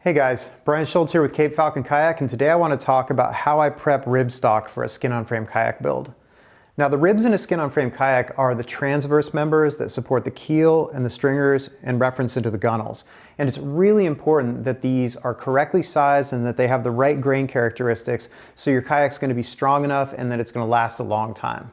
Hey guys, Brian Schultz here with Cape Falcon Kayak, and today I want to talk about how I prep rib stock for a skin-on-frame kayak build. Now the ribs in a skin-on-frame kayak are the transverse members that support the keel and the stringers and reference into the gunnels. And it's really important that these are correctly sized and that they have the right grain characteristics so your kayak's going to be strong enough and that it's going to last a long time.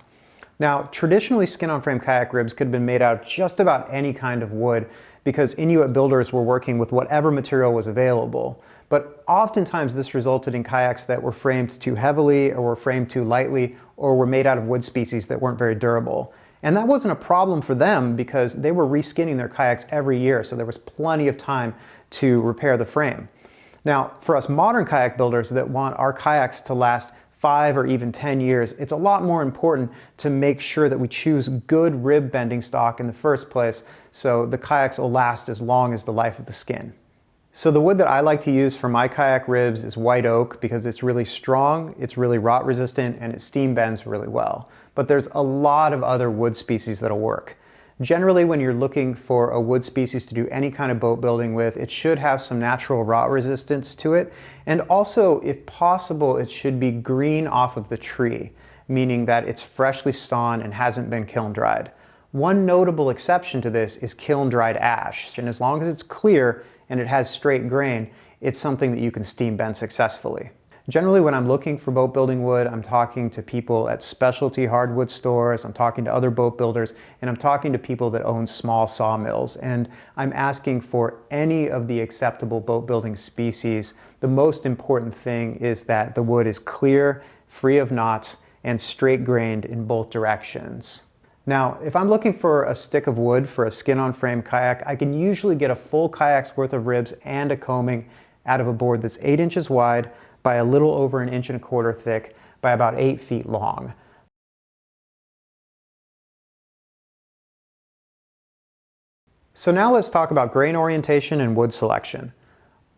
Now, traditionally skin-on-frame kayak ribs could have been made out of just about any kind of wood because Inuit builders were working with whatever material was available. But oftentimes this resulted in kayaks that were framed too heavily or were framed too lightly or were made out of wood species that weren't very durable. And that wasn't a problem for them because they were reskinning their kayaks every year, so there was plenty of time to repair the frame. Now, for us modern kayak builders that want our kayaks to last 5 or even 10 years, it's a lot more important to make sure that we choose good rib bending stock in the first place so the kayaks will last as long as the life of the skin. So the wood that I like to use for my kayak ribs is white oak because it's really strong, it's really rot resistant, and it steam bends really well. But there's a lot of other wood species that'll work. Generally, when you're looking for a wood species to do any kind of boat building with, it should have some natural rot resistance to it. And also, if possible, it should be green off of the tree, meaning that it's freshly sawn and hasn't been kiln dried. One notable exception to this is kiln dried ash. And as long as it's clear and it has straight grain, it's something that you can steam bend successfully. Generally, when I'm looking for boat building wood, I'm talking to people at specialty hardwood stores, I'm talking to other boat builders, and I'm talking to people that own small sawmills. And I'm asking for any of the acceptable boat building species. The most important thing is that the wood is clear, free of knots, and straight grained in both directions. Now, if I'm looking for a stick of wood for a skin-on-frame kayak, I can usually get a full kayak's worth of ribs and a coaming out of a board that's 8 inches wide, by a little over 1.25 inches thick, by about 8 feet long. So now let's talk about grain orientation and wood selection.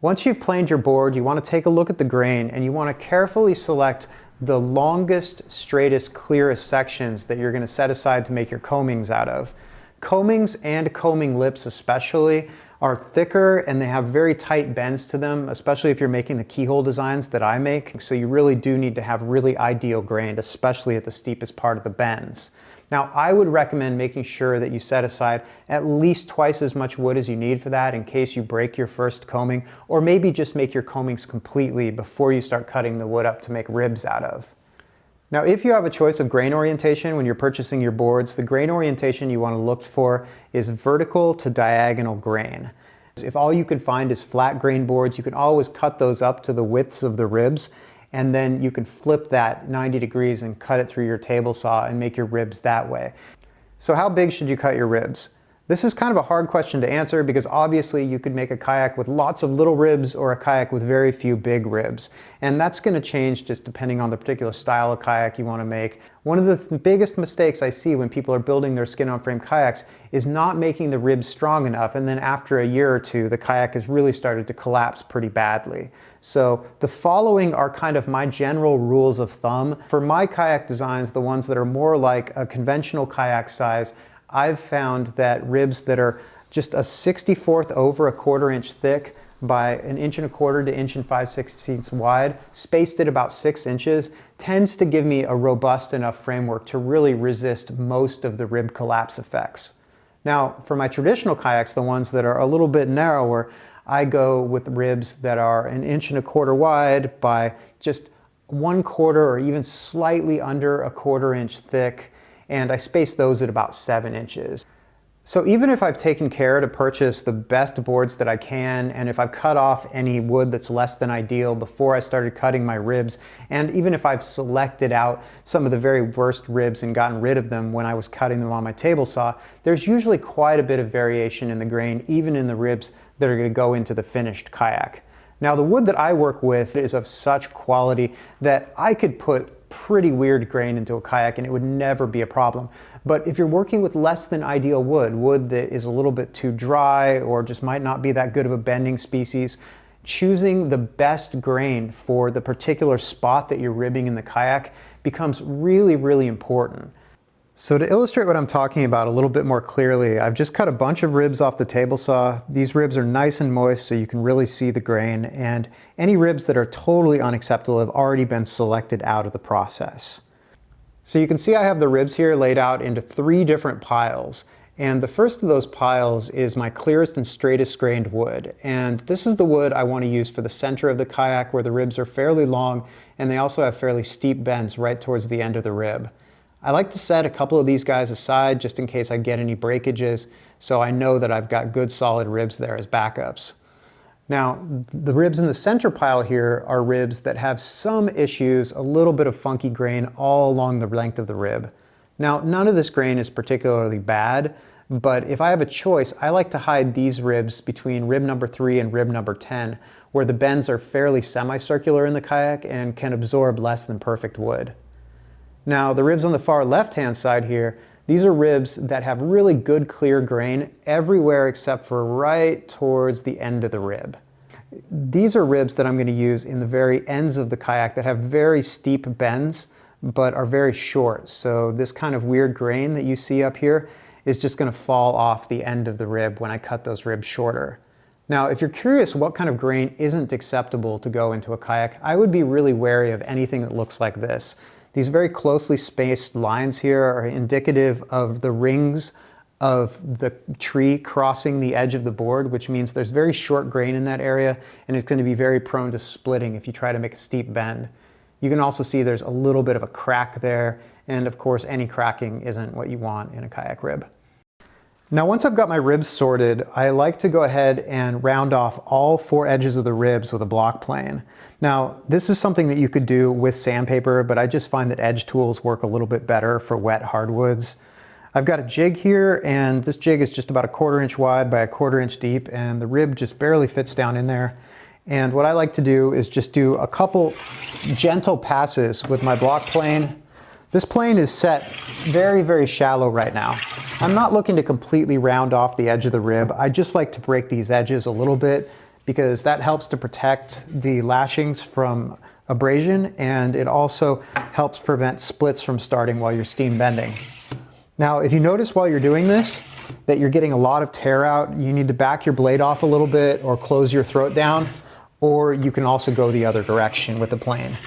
Once you've planed your board, you want to take a look at the grain and you want to carefully select the longest, straightest, clearest sections that you're going to set aside to make your coamings out of. Coamings and coaming lips especially are thicker and they have very tight bends to them, especially if you're making the keyhole designs that I make. So you really do need to have really ideal grain, especially at the steepest part of the bends. Now, I would recommend making sure that you set aside at least twice as much wood as you need for that in case you break your first coaming, or maybe just make your coamings completely before you start cutting the wood up to make ribs out of. Now, if you have a choice of grain orientation when you're purchasing your boards, the grain orientation you want to look for is vertical to diagonal grain. If all you can find is flat grain boards, you can always cut those up to the widths of the ribs, and then you can flip that 90 degrees and cut it through your table saw and make your ribs that way. So how big should you cut your ribs? This is kind of a hard question to answer because obviously you could make a kayak with lots of little ribs or a kayak with very few big ribs. And that's going to change just depending on the particular style of kayak you want to make. One of the biggest mistakes I see when people are building their skin-on-frame kayaks is not making the ribs strong enough, and then after a year or two the kayak has really started to collapse pretty badly. So the following are kind of my general rules of thumb. For my kayak designs, the ones that are more like a conventional kayak size, I've found that ribs that are just a 1/64 over 1/4 inch thick by 1.25 inches to 1 5/16 wide, spaced at about 6 inches, tends to give me a robust enough framework to really resist most of the rib collapse effects. Now, for my traditional kayaks, the ones that are a little bit narrower, I go with ribs that are 1.25 inches wide by just 1/4 or even slightly under 1/4 inch thick, and I space those at about 7 inches. So even if I've taken care to purchase the best boards that I can, and if I've cut off any wood that's less than ideal before I started cutting my ribs, and even if I've selected out some of the very worst ribs and gotten rid of them when I was cutting them on my table saw, there's usually quite a bit of variation in the grain, even in the ribs that are going to go into the finished kayak. Now, the wood that I work with is of such quality that I could put pretty weird grain into a kayak and it would never be a problem. But if you're working with less than ideal wood that is a little bit too dry or just might not be that good of a bending species, choosing the best grain for the particular spot that you're ribbing in the kayak becomes really, really important. So to illustrate what I'm talking about a little bit more clearly, I've just cut a bunch of ribs off the table saw. These ribs are nice and moist so you can really see the grain, and any ribs that are totally unacceptable have already been selected out of the process. So you can see I have the ribs here laid out into 3 different piles. And the first of those piles is my clearest and straightest grained wood. And this is the wood I want to use for the center of the kayak, where the ribs are fairly long and they also have fairly steep bends right towards the end of the rib. I like to set a couple of these guys aside just in case I get any breakages, so I know that I've got good solid ribs there as backups. Now, the ribs in the center pile here are ribs that have some issues, a little bit of funky grain all along the length of the rib. Now, none of this grain is particularly bad, but if I have a choice, I like to hide these ribs between rib number 3 and rib number 10, where the bends are fairly semicircular in the kayak and can absorb less than perfect wood. Now, the ribs on the far left-hand side here, these are ribs that have really good clear grain everywhere except for right towards the end of the rib. These are ribs that I'm going to use in the very ends of the kayak that have very steep bends but are very short. So this kind of weird grain that you see up here is just going to fall off the end of the rib when I cut those ribs shorter. Now, if you're curious what kind of grain isn't acceptable to go into a kayak, I would be really wary of anything that looks like this. These very closely spaced lines here are indicative of the rings of the tree crossing the edge of the board, which means there's very short grain in that area and it's going to be very prone to splitting if you try to make a steep bend. You can also see there's a little bit of a crack there, and of course any cracking isn't what you want in a kayak rib. Now, once I've got my ribs sorted, I like to go ahead and round off all 4 edges of the ribs with a block plane. Now, this is something that you could do with sandpaper, but I just find that edge tools work a little bit better for wet hardwoods. I've got a jig here, and this jig is just about 1/4 inch wide by 1/4 inch deep, and the rib just barely fits down in there. And what I like to do is just do a couple gentle passes with my block plane. This plane is set very, very shallow right now. I'm not looking to completely round off the edge of the rib. I just like to break these edges a little bit because that helps to protect the lashings from abrasion, and it also helps prevent splits from starting while you're steam bending. Now, if you notice while you're doing this that you're getting a lot of tear out, you need to back your blade off a little bit or close your throat down, or you can also go the other direction with the plane.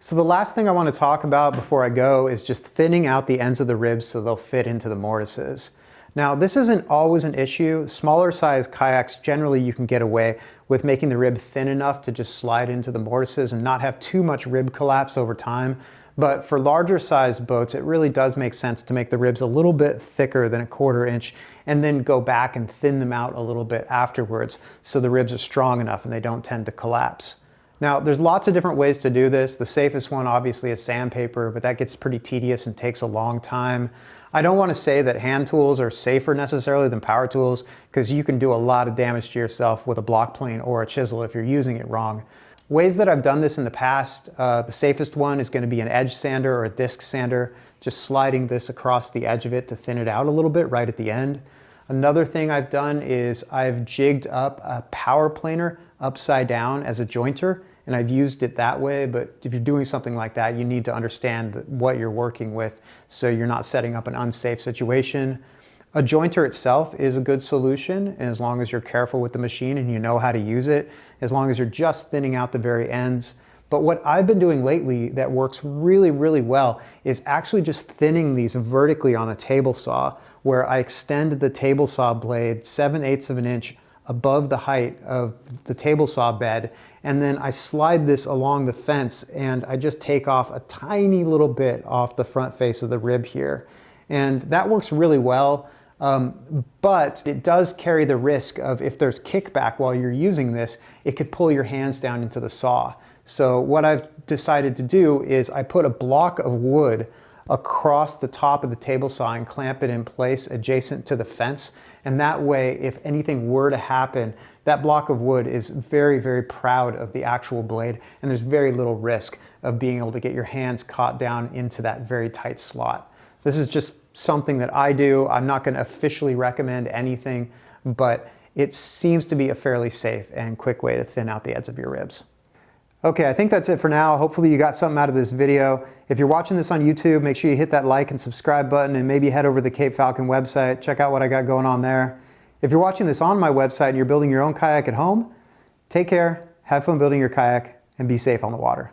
So the last thing I want to talk about before I go is just thinning out the ends of the ribs so they'll fit into the mortises. Now, this isn't always an issue. Smaller size kayaks, generally you can get away with making the rib thin enough to just slide into the mortises and not have too much rib collapse over time. But for larger size boats, it really does make sense to make the ribs a little bit thicker than 1/4 inch and then go back and thin them out a little bit afterwards so the ribs are strong enough and they don't tend to collapse. Now, there's lots of different ways to do this. The safest one obviously is sandpaper, but that gets pretty tedious and takes a long time. I don't want to say that hand tools are safer necessarily than power tools, because you can do a lot of damage to yourself with a block plane or a chisel if you're using it wrong. Ways that I've done this in the past, the safest one is going to be an edge sander or a disc sander, just sliding this across the edge of it to thin it out a little bit right at the end. Another thing I've done is I've jigged up a power planer upside down as a jointer, and I've used it that way. But if you're doing something like that, you need to understand what you're working with so you're not setting up an unsafe situation. A jointer itself is a good solution, and as long as you're careful with the machine and you know how to use it, as long as you're just thinning out the very ends. But what I've been doing lately that works really, really well is actually just thinning these vertically on a table saw, where I extend the table saw blade 7/8 of an inch above the height of the table saw bed, and then I slide this along the fence and I just take off a tiny little bit off the front face of the rib here. And that works really well, but it does carry the risk of, if there's kickback while you're using this, it could pull your hands down into the saw. So what I've decided to do is I put a block of wood across the top of the table saw and clamp it in place adjacent to the fence. And that way, if anything were to happen, that block of wood is very, very proud of the actual blade, and there's very little risk of being able to get your hands caught down into that very tight slot. This is just something that I do. I'm not going to officially recommend anything, but it seems to be a fairly safe and quick way to thin out the ends of your ribs. Okay, I think that's it for now. Hopefully you got something out of this video. If you're watching this on YouTube, make sure you hit that like and subscribe button, and maybe head over to the Cape Falcon website, check out what I got going on there. If you're watching this on my website and you're building your own kayak at home, take care, have fun building your kayak, and be safe on the water.